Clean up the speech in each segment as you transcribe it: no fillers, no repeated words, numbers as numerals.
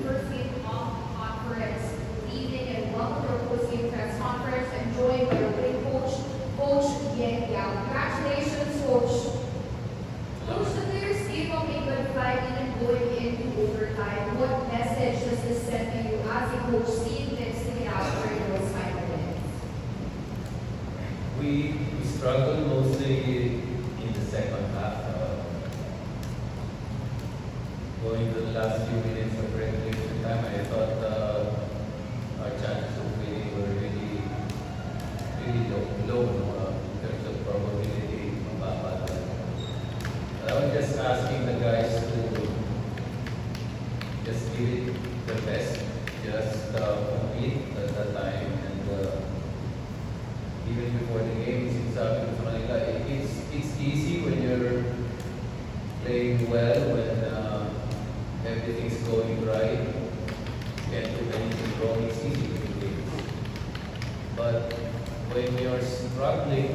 first game off conference evening and welcome to our post-game press conference and joined by our winning coach, Coach Yen Yao. Congratulations, Coach. Coach, the players gave up a good fight even going into overtime. What message does this send to you as a coach seeing this play out during those final minutes? We struggled mostly in the second half. Going to the last few minutes of regulation time, I thought our chances of winning were really low in terms of probability. I was just asking the guys to just give it the best, just compete at that time, and even before the game, since Manila, it's easy when you're playing well, when everything's going right, can't do anything wrong, it's easy to win. But when you're struggling,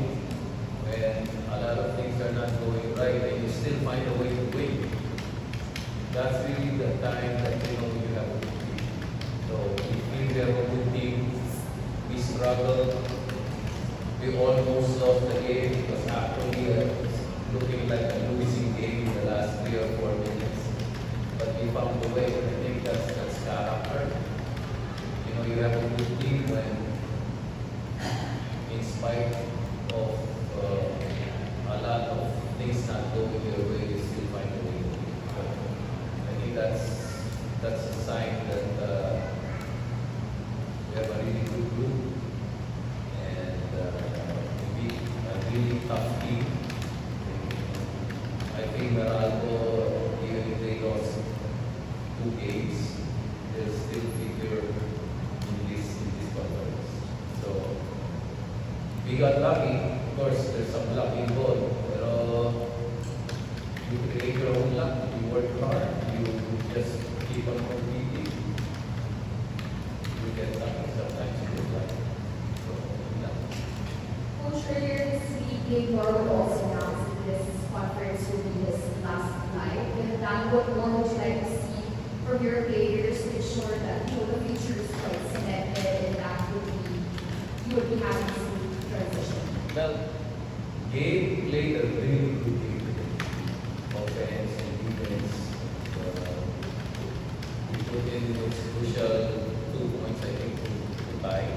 when a lot of things are not going right, and you still find a way to win, that's really the time that you know you have a good team. So if we have a good team, we struggle, we almost lost the game. It was actually looking like a losing game in the last 3 or 4 minutes. But we found a way, and I think that's character. You know, you have a good team when, in spite of a lot of things not going your way, you still find a way to win. I think that's a sign that we have a really good group and we beat a really tough team. I think Meralco, even if they lost 2 games, they'll still figure in this conference. So we got lucky. Of course, there's some luck involved, pero you create your own luck. You work hard. You just keep on competing. You get lucky sometimes. You get lucky. So, luck. Coach, earlier this week, Gabe Morrow also announced that this conference will be his last night. With that, what more would you like to see from your players to ensure that the future is quite cemented and that you would be happy to see transition? Well, Gabe played a really good game today. Offense and defense. He put in those crucial 2 points, I think, to tie.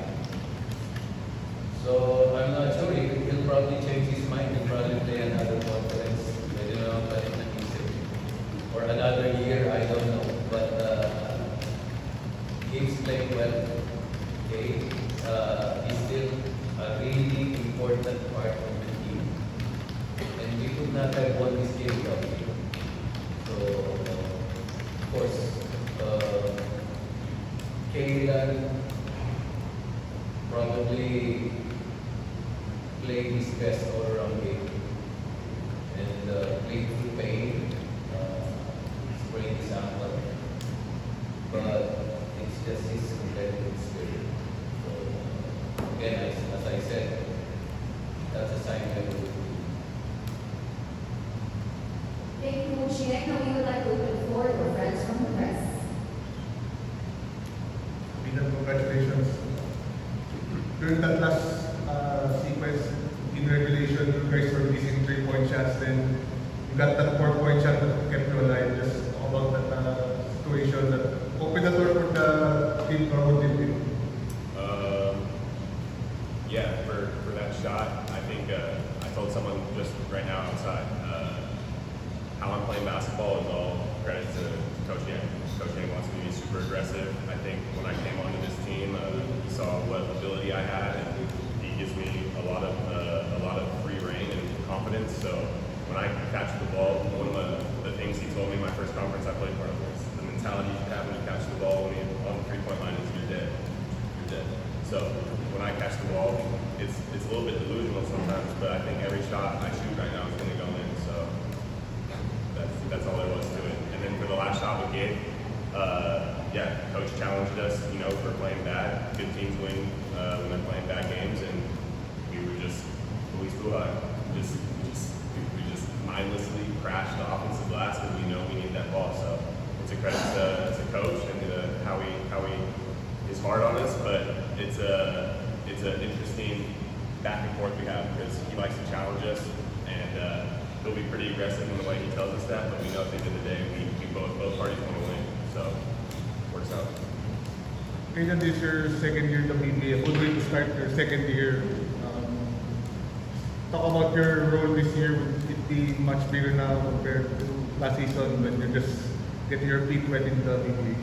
So I'm not sure. He'll probably change his mind. He'll probably play another conference. I don't know what it means. Or another year, I don't know. But Gabe's playing well. Gabe is still a really important part of the team. And we could not have won this game without him. So, of course, Kailan probably played his best all-around game. And played through pain, sprained his ankle. But it's just his competitive spirit. So, again, as I said, that's a sign that we will do. Thank you, Coach Yen. Now we would like to open the floor for friends from the press. Congratulations. During that last sequence in regulation, you guys were missing 3-point shots. Then you got that 4-point shot that kept you alive. Just about that situation that opened the door for the team or whole team. Yeah, for that shot, I think I told someone just right now outside, how I'm playing basketball is all credit to Coach Yang. Coach Yang wants me to be super aggressive. I think when I came onto this team, he saw what ability I had, and he gives me a lot of free reign and confidence. So when I catch the ball, one of the things he told me my first conference I played for was the mentality you have when you catch the ball when you're on the 3-point line is you're dead. You're dead. So when I catch the ball, it's a little bit delusional sometimes, but I think every shot I shoot right now is going to go in. So that's all there was to it. And then for the last shot with Gabe, yeah, Coach challenged us, for playing bad. Good teams win when they're playing bad games, and we were just Luis Buhai. We just mindlessly crashed the offensive glass, and we know we need that ball. So it's an interesting back and forth we have because he likes to challenge us, and he'll be pretty aggressive in the way he tells us that. But we know at the end of the day, we both parties want to win, so it works out. Kailan this your second year in the PBA? A good way to start your second year. Talk about your role this year. Would it be much bigger now compared to last season when you're just getting your feet wet in the PBA?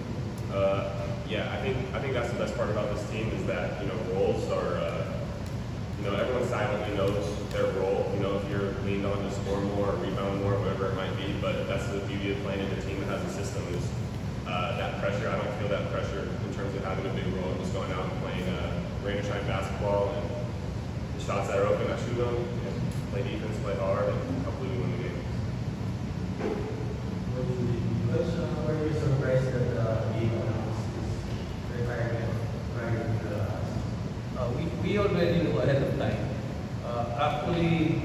Yeah, I think that's the best part about this team is that roles are everyone silently knows their role. If you're leaned on to score more, or rebound more, whatever it might be. But that's the beauty of playing in a team that has a system is that pressure. I don't feel that pressure in terms of having a big role and just going out and playing rain or shine basketball and the shots that are open, I shoot them. And play defense, play hard, and hopefully we win the game. Coach, were you surprised that the league announced this retirement prior to the we already knew ahead of time. Actually,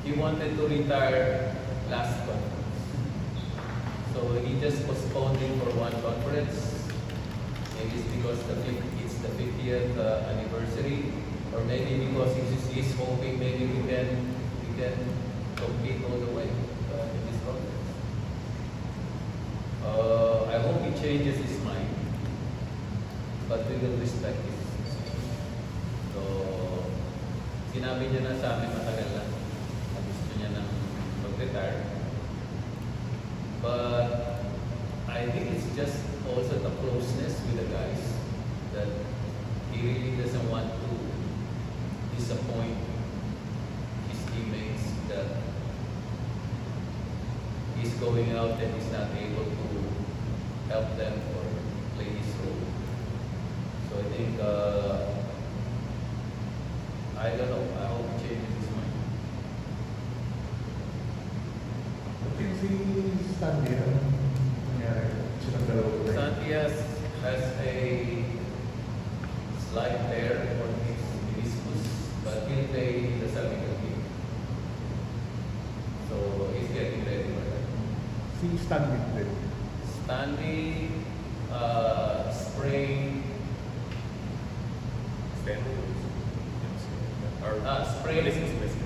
he wanted to retire last conference. So he just postponed it for one conference. Maybe it's because it's the 50th anniversary, or maybe because he's hoping maybe we can compete all the way in this conference. I hope he changes his mind, but we will respect it. So, sinabi niya na sa amin matagal na gusto niya nang mag-retire. But I think it's just also the closeness with the guys that he really doesn't want to disappoint his teammates that he's going out and he's not able to help them or play his role. So I think I don't know. I hope he changes his mind. Si Stanley, anong nangyari? Silang dalawa. Santi has a slight tear on his meniscus, but he'll play in the cervical game. So he's getting ready for that. Si Stanley din. Stanley sprained sprained.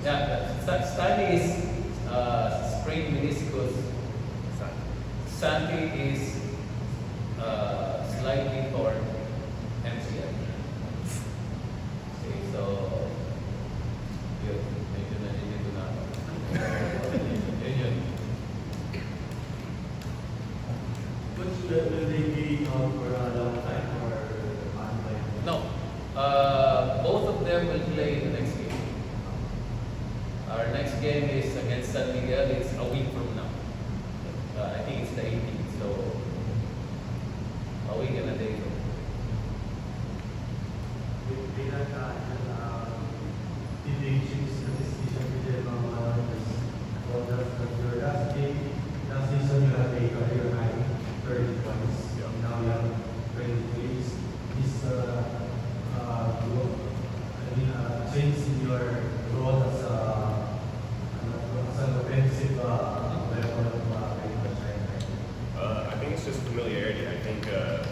Yeah, Stanley is sprained meniscus. Santi is slightly torn MCL. Okay, so yun, medyo nalilito na ako. Yun. Coach, will they be out for a long time or online? No, both of them will play in the next game. Our next game is against San Miguel. It's a week from now. I think it's the 18th, so a week and a day from now. Did they choose the decision to do your last game? Last season you had a career high 30 points. Yeah. Now you have 23. Is change in your role as an offensive weapon of I think it's just familiarity. I think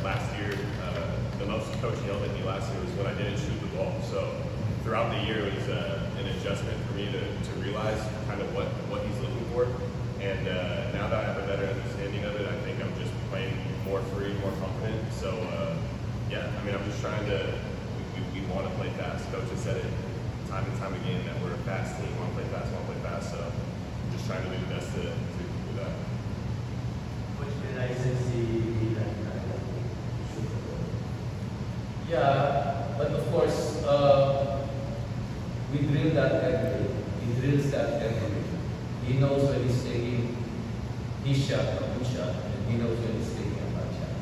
last year, the most coach yelled at me last year was when I didn't shoot the ball. So throughout the year, it was an adjustment for me to realize kind of what he's looking for. And now that I have a better understanding of it, I think I'm just playing more free, more confident. So yeah, I mean, I'm just trying to. We want to play fast. Coach has said it time and time again that we're a fast team. Want to play fast. So I'm just trying to do the best to do that. Which realizes Yeah, but of course, we drill that every day. He drills that every day. He knows when he's taking his shot, a good shot, and he knows when he's taking a bad shot.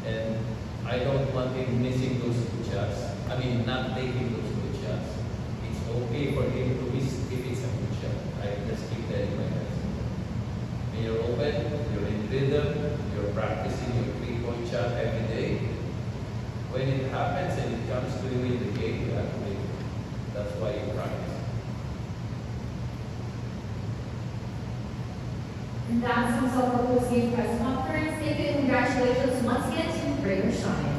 And I don't want him missing those good shots. I mean, not taking those good shots. It's okay for him to miss if it's a good shot. I just keep that in my head. When you're open, you're in rhythm, you're practicing your 3-point shot every day. When it happens and it comes to you in the game, you have to make it. That's why you practice. And that sums up our post-game press conference. Thank you and congratulations once again to Rain or Shine.